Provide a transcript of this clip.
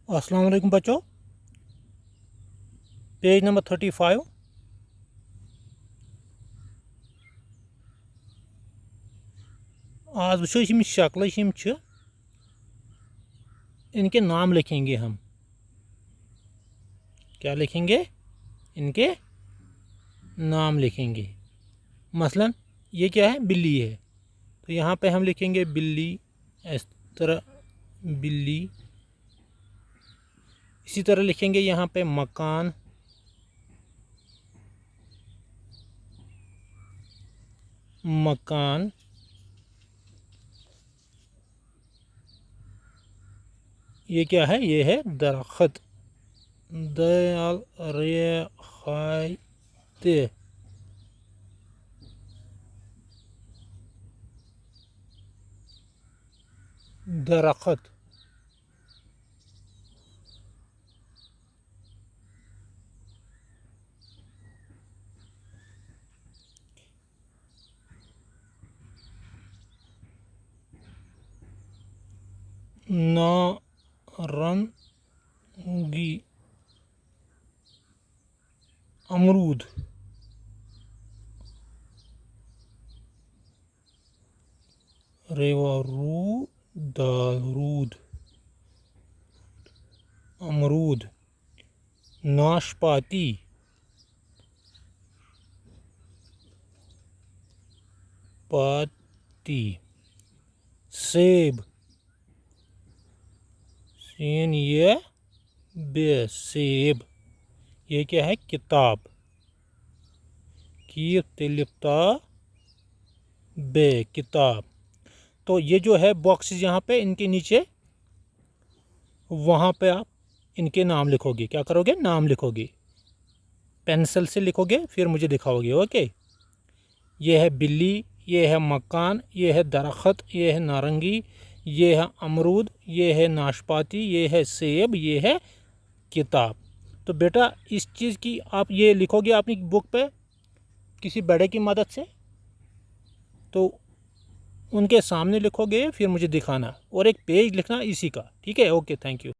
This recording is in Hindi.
अस्सलाम वालेकुम बच्चों। Page number 35। आज वो शक्ल इनके नाम लिखेंगे हम। क्या लिखेंगे? इनके नाम लिखेंगे। मसलन ये क्या है? बिल्ली है, तो यहाँ पे हम लिखेंगे बिल्ली। इस तरह बिल्ली। इसी तरह लिखेंगे यहाँ पे मकान। मकान। ये क्या है? ये है दरख्त। दयाल रे खाते। दरख्त। नारंगी। अमरूद। रेवा रू दाल रूद। अमरूद। नाशपाती। पाती। सेब। सीन ये बे सेब। ये क्या है? किताब। की तिलिफ्ता बे किताब। तो ये जो है बॉक्सेस यहाँ पे, इनके नीचे वहाँ पे आप इनके नाम लिखोगे। क्या करोगे? नाम लिखोगे। पेंसिल से लिखोगे, फिर मुझे दिखाओगे। ओके। ये है बिल्ली, ये है मकान, ये है दरख्त, ये है नारंगी, ये है अमरूद, ये है नाशपाती, ये है सेब, ये है किताब। तो बेटा इस चीज़ की आप ये लिखोगे अपनी बुक पे किसी बड़े की मदद से, तो उनके सामने लिखोगे, फिर मुझे दिखाना और एक पेज लिखना इसी का। ठीक है? Okay, thank you.